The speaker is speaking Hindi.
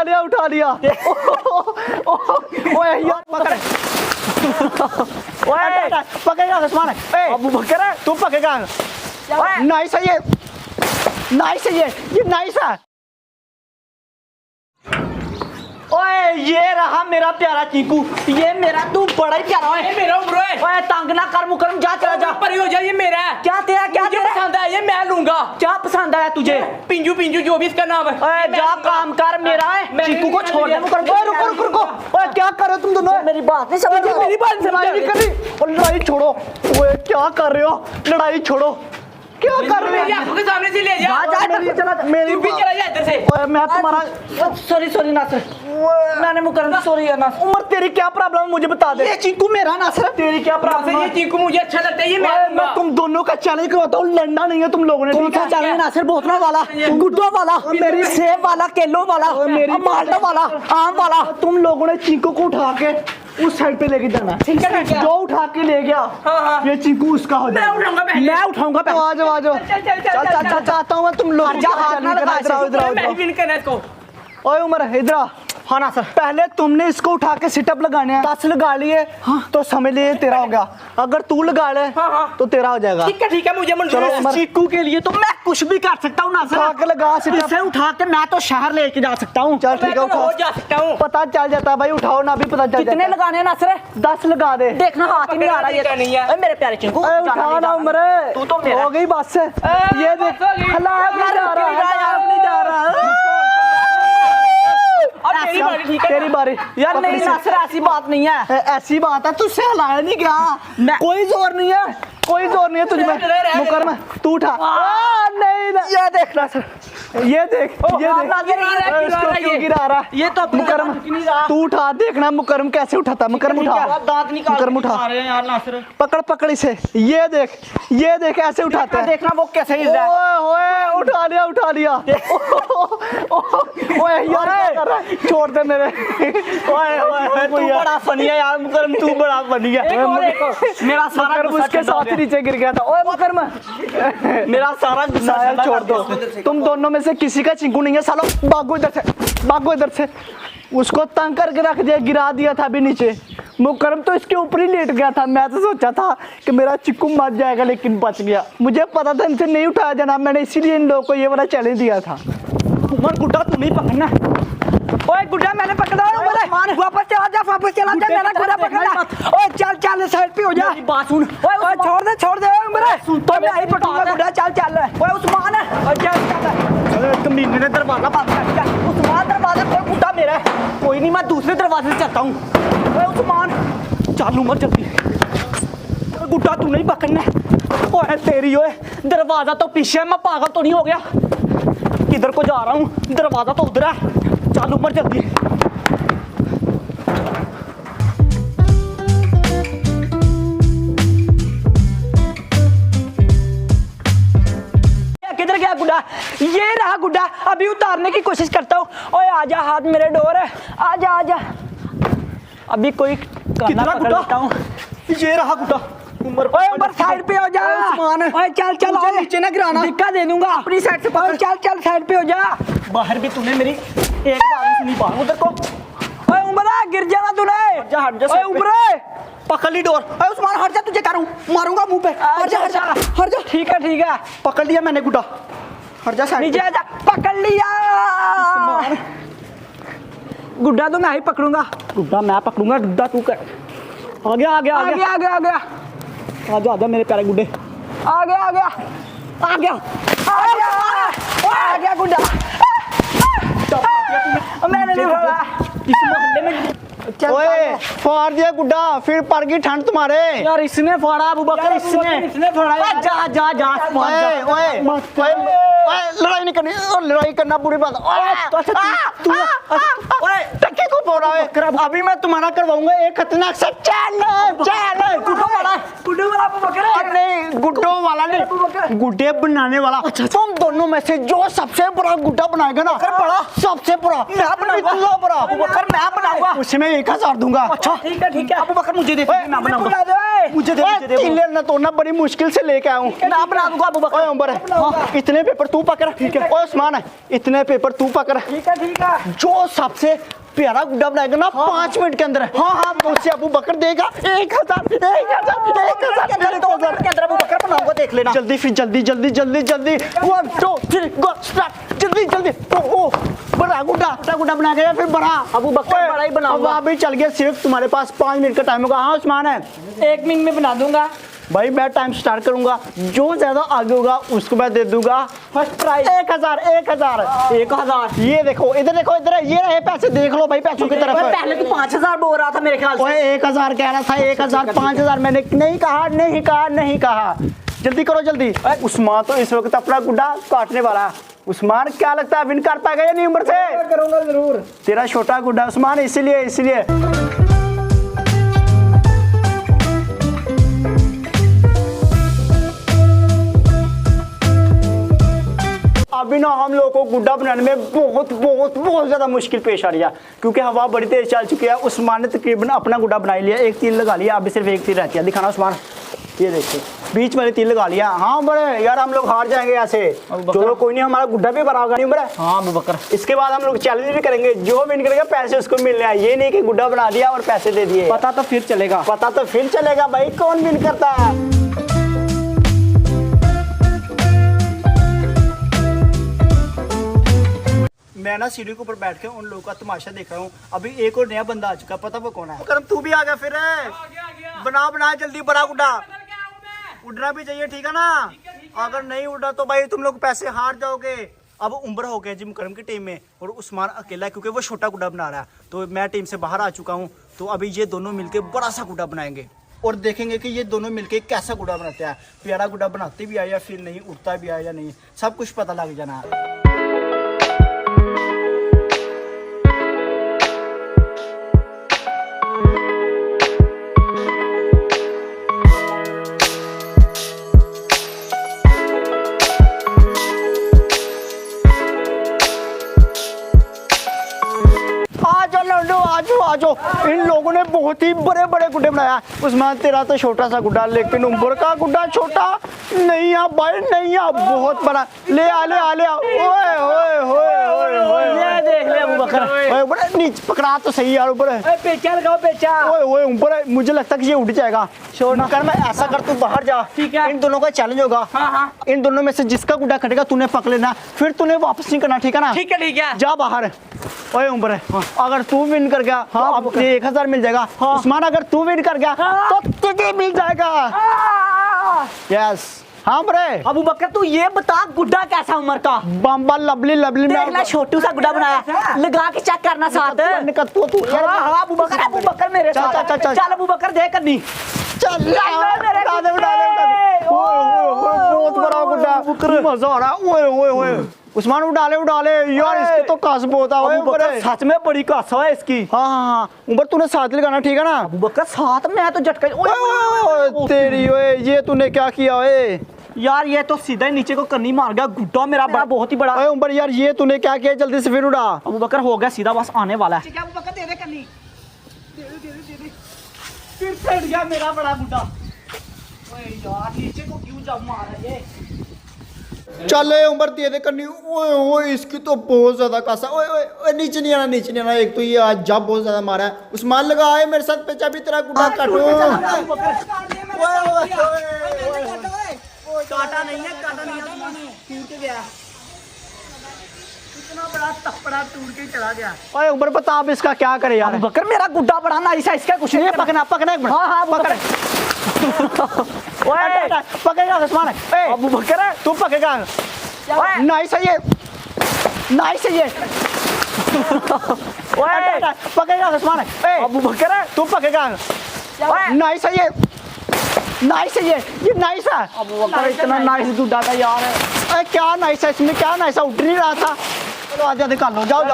उठा लिया ओए यार पकड़ ओए पकड़ेगा उस्मान अबू बकर तू पकड़ेगा नाइस है ये नाइस है। ओए ये रहा मेरा प्यारा चीकू, ये मेरा तू बड़ा ही प्यारा है। मेरा उम्र है। ओए तंग ना कर मुकरम, जा चला जा परी हो जा, ये मेरा है। क्या तेरा क्या पसंद है, ये मैं लूंगा। क्या पसंद आया तुझे? पिंजू पिंजू जो भी इसका नाम है। ओए जा काम कर, मेरा है। चीकू को छोड़ दे मुकरम। ओए रुको ओए क्या कर रहे हो तुम दोनों? मेरी बात नहीं समझ रहे, मेरी बात समझ नहीं कर रही। और लड़ाई छोड़ो। ओए क्या कर रहे हो? लड़ाई छोड़ो, क्या कर रहे हो? मेरी आंखों के सामने से ले जा। मेरी तू भी चला जा इधर से। ओए मैं तुम्हारा सॉरी नासर, मैंने मुकरम सॉरी है नासर। उमर तेरी क्या प्रॉब्लम है मुझे बता दे। ये चीकू मेरा नासर, तेरी क्या प्रॉब्लम है? ये चीकू मुझे अच्छा लगता है, ये मैं तुम दोनों का चैलेंज करवाता हूँ, लड़ना नहीं है तुम लोगों ने। कौन सा चैलेंज नासर? बोतलों वाला, गुड्डों वाला, मेरी सेब वाला, केलों वाला, माल्टा वाला, आम वाला। तुम लोगों ने चीकू को उठा के उस साइड पे लेके जाना। ठीक है जो उठा के ले गया ये चीकू उसका हो जाएगा। मैं उठाऊंगा पहले। आ जाओ चल चाहता हूँ मैं तुम लोग। मैं विन करना इसको। ओए उमर इधर आ। हाँ ना सर, पहले तुमने इसको उठा के सिटअप लगाने हैं। 10 लगा लिए तो समझ लिए तेरा हो गया। अगर तू लगा ले तो तेरा हो जाएगा। ठीक है मुझे मंजूर है। चीकू के लिए तो मैं कुछ भी कर सकता हूँ ना सर। उठा के लगा सिटअप, इसे उठा के मैं तो शहर लेके जा सकता हूँ। चल ठीक है उठा जा सकता हूँ। पता चल जाता है भाई, उठाओ ना भी पता चल जाता है। कितने लगाने हैं ना सर? 10 लगा दे। देखना हाथ ही नहीं आ रहा ये नहीं है। मेरे प्यारे चिंकू उठा ना उमर, तू तो हो गई बस। ये देख हला नहीं जा रहा। तेरी बारी यार। नहीं नासर ऐसी बात नहीं है, ऐसी बात है तुझसे हिलाया नहीं गया। कोई जोर नहीं है तुझ में। मुकरम तू उठा। नहीं ये देख नासर, ये देख क्यों गिरा रहा? ये तो मुकरम तू उठा, देखना मुकरम कैसे उठाता। मुकरम उठा, मुकरम उठा, पकड़ इसे। ये देख ऐसे उठाते हैं। देखना वो कैसे हिल रहा है। ओए उठा लिया ओए यार छोड़ दे मेरे। ओए तू बड़ा फनी है यार मुकरम, तू बड़ा फनी है। मेरा सारा गुस्सा उसके साथ नीचे गिर गया था। ओए मुकरम मेरा सारा गुस्सा छोड़ दो। तुम दोनों में से किसी का चिंकू नहीं है सालो। भागो इधर से। उसको तंग करके रख दिया, गिरा दिया था अभी नीचे। मुकरम तो इसके ऊपर ही लेट गया था। मैं तो सोचा था कि मेरा चिक्कू मर जाएगा लेकिन बच गया। मुझे पता था इनसे नहीं उठाया जाना, मैंने इसीलिए इन लोगों को ये वाला चैलेंज दिया था। उमर गुड्डा तू नहीं पकड़ना। ओए गुड्डा मैंने पकड़ा है। वापस चला जा मेरा गुड्डा पकड़ा। ओए चल साइड पे हो जा। बात सुन। ओए छोड़ दे मेरे। तो मैं ही पकड़ूंगा गुड्डा। चल ओए उस्मान चल कमीने ने दरवाजा बंद कर दिया। उस्मान दरवाजा खोल, गुड्डा मेरा है। कोई नहीं मैं दूसरे दरवाजे से चलता हूँ। ओए उस्मान चल उमर जल्दी। गुड्डा तू नहीं पकड़ना। ओए तेरी ओए दरवाजा तो पीछे, मैं पागल तो नहीं हो गया? किधर को जा रहा हूँ? दरवाजा तो उधर है। चल उमर जल्दी। किधर गया गुड्डा? ये रहा गुड्डा, अभी उतारने की कोशिश करता हूँ। ओए आजा, हाथ मेरे डोर है। आजा अभी कोई कितना पकड़ लेता हूँ। ये रहा गुड्डा। उमर साइड पे हो जा। ओए चल नीचे ना गिराना, दिक्कत दे दूंगा। अपनी साइड से पकड़। चल साइड पे हो जा। बाहर भी तूने मेरी एक बार भी सुनी बात उधर को। ओए उमर गिर जाना तूने। हट जा। ओए उमर पकड़ ली डोर। ओए उस्मान हट जा, तुझे मारूंगा मुंह पे। हट जा। ठीक है पकड़ लिया मैंने गुड्डा। हट जा नीचे आजा। पकड़ लिया गुड्डा तो मैं ही पकड़ूंगा। गुड्डा तू कर। आ गया। आजा मेरे प्यारे गुड्डे। आ गया गुड्डा। मैंने नहीं बोला। इस मोहल्ले में ओए फाड़ दिया गुड्डा, फिर पड़ गई ठंड तुम्हारे। यार इसने फाड़ा अबू बकर, इसने फाड़ा। जा ओए लड़ाई नहीं करनी। लड़ाई करना बुरी बात। ओए टक्की को चुप हो रहा है। अभी मैं तुम्हारा करवाऊंगा एक खतरनाक सा चैलेंज। गुड्डू वाला अबू बकर है। नहीं गुड्डो वाला नहीं, गुड्डे बनाने वाला। तुम दोनों में से जो सबसे बड़ा गुड्डा बनाएगा ना, बड़ा सबसे बड़ा मैं बनाऊंगा। इतना बड़ा अबू बकर मैं बनाऊंगा। उसमें 1000 दूंगा। अच्छा ठीक है अबू बकर मुझे दे, मैं बनाऊंगा। मुझे दे ना तो ना बड़ी मुश्किल से लेके आया हूँ। मैं बना दूंगा अबू बकर। ओए उमर इतने पेपर तू पकड़। ठीक है। ओए उस्मान है इतने पेपर तू पकड़। ठीक है जो सबसे प्यारा गुड्डा बनाएगा ना 5 मिनट के अंदर, हाँ उससे अबू बकर देगा 1000 के अंदर अबू बकर बनाऊंगा, देख लेना। जल्दी फिर जल्दी 1 2 3 गो स्टार्ट। जल्दी ओ बड़ा गुड्डा बना गया फिर बड़ा अबू बकर बड़ा ही बनाऊंगा। अब अभी चल गया, सिर्फ तुम्हारे पास 5 मिनट का टाइम होगा। हाँ उस्मान है 1 मिनट में बना दूंगा भाई, मैं टाइम स्टार्ट करूंगा, जो ज्यादा आगे होगा उसको मैं दे दूंगा फर्स्ट प्राइज। 1000 ये देखो इधर ये रहे पैसे, देख लो भाई पैसों की तरफ। पहले तो 5000 बोल रहा था मेरे ख्याल से। 1000 कह रहा था, 1000 5000 मैंने नहीं कहा। जल्दी करो जल्दी। उस्मान तो इस वक्त अपना गुड्डा काटने वाला है। उस्मान क्या लगता है विन कर पाएगा या नहीं उम्र से? करूंगा जरूर। तेरा छोटा गुड्डा उस्मान, इसीलिए अभी ना हम लोगों को गुड्डा बनाने में बहुत ज्यादा मुश्किल पेश आ रही है, क्योंकि हवा बड़ी तेज चल चुकी है। उस्मान ने तकरीबन अपना गुड्डा बना लिया, एक तीर लगा लिया, अभी सिर्फ एक तीर रहती है। दिखाना उस्मान, ये देखिए बीच वाली तीर लगा लिया। हाँ बड़े यार हम लोग हार जाएंगे ऐसे। चलो कोई नहीं, हमारा गुड्डा भी बड़ा होगा नहीं बड़े। हाँ अबू बकर। इसके बाद हम लोग चैलेंज भी करेंगे, जो विन करेगा पैसे उसको मिलने हैं। ये नहीं कि गुड्डा बना दिया और पैसे दे दिए। पता तो फिर चलेगा भाई कौन विन करता है। मैं ना सीढ़ी के ऊपर बैठ के उन लोगों का तमाशा देख रहा हूँ। अभी एक और नया बंदा आ चुका, पता वो कौन है? करम तू भी आ गया फिर। बना जल्दी बड़ा गुड्डा। उड़ना भी चाहिए, ठीक है ना? अगर नहीं उड़ा तो भाई तुम लोग पैसे हार जाओगे। अब उम्र हो गया जी मुकरम की टीम में, और उस्मान अकेला है क्योंकि वो छोटा गुड्डा बना रहा है। तो मैं टीम से बाहर आ चुका हूँ। तो अभी ये दोनों मिलके बड़ा सा गुड्डा बनाएंगे और देखेंगे कि ये दोनों मिलके कैसा गुड्डा बनाते हैं। प्यारा गुड्डा बनाते भी आया या फिर नहीं, उड़ता भी आया या नहीं, सब कुछ पता लग जाना है। आजो इन लोगों ने बहुत ही बड़े गुड्डे बनाया। उस्मान तेरा तो छोटा सा गुड्डा, लेकिन उम्र का गुड्डा छोटा नहीं है भाई, नहीं है, बहुत बड़ा। ले आ। ओए देख ले अबू बकर। ओए बड़ा नीचे पकड़ा तो सही यार ऊपर। पेचा लगाओ पेचा। ओए ऊपर मुझे लगता है कि ये उड़ जाएगा। छोड़ कर, मैं ऐसा कर तू बाहर जा। ठीक है। इन दोनों का चैलेंज होगा। हाँ। इन दोनों में से जिसका गुड्डा कटेगा तूने पकड़ लेना, फिर तूने वापस नहीं करना, ठीक है ना? ठीक है जा बाहर। ओए उम्र अगर तू विन कर गया तो अब 1000 मिल जाएगा। उस्मान अगर तू विन कर गया तो तुझे मिल जाएगा। यस हाँ बरे। अबू बकर तू ये बता गुड्डा कैसा उम्र का? बम्बा लवली देख ले छोटू सा गुड्डा बनाया, लगा के चेक करना साथ। अबू बकर मेरे साथ। चल अबू बकर दे करनी। चल बहुत बड़ा गुड्डा, मजा आ रहा है। ओए उस्मान उड़ा ले यार, इसके तो कस बहुत है। सच में बड़ी कस है इसकी। हाँ उम्र तूने साथ लगाना, ठीक है ना? अबू बकर साथ में तो झटका। तेरी ओए ये तूने क्या किया? ओए यार ये तो सीधा ही नीचे को करनी मार गया। गुड्डा मेरा बहुत ही बड़ा। ओए उम्र यार ये तूने क्या किया? जल्दी से फिर उड़ा। अबू बकर हो गया सीधा, बस आने वाला है। अबू बकर दे दे करनी। दे। फिर फट गया मेरा बड़ा गुड्डा। ओए यार नीचे को क्यों जा मारा ये? चले उम्र दे दे करनी। ओए इसकी तो बहुत ज्यादा कासा। ओए नीचे नहीं आना। एक तो ये आज जब बहुत ज्यादा मारा है। उस्मान लगा है मेरे साथ पेचा भी, तेरा गुड्डा काटो। काटा नहीं है टूट गया। इतना बड़ा तपड़ा टूट के चला गया। ओए उम्र बता अब इसका क्या करे यार? अबू बकर मेरा गुड्डा बड़ा नाइस है, इसका कुछ नहीं। पकड़ना एक मिनट। हाँ पकड़। ओए पकड़ेगा उस्मान। अबू बकर तू पकड़ेगा। नाइस है ये। ओए पकड़ेगा उस्मान। अबू बकर तू पकड़ेगा। नाइस है ये। ये नाइस है। अबू बकर इतना नाइस गुड्डा था यार। क्या नाइस है इसमें? क्या नाइस है? उठ नहीं रहा था। चलो आजा निकाल लो, जाओ।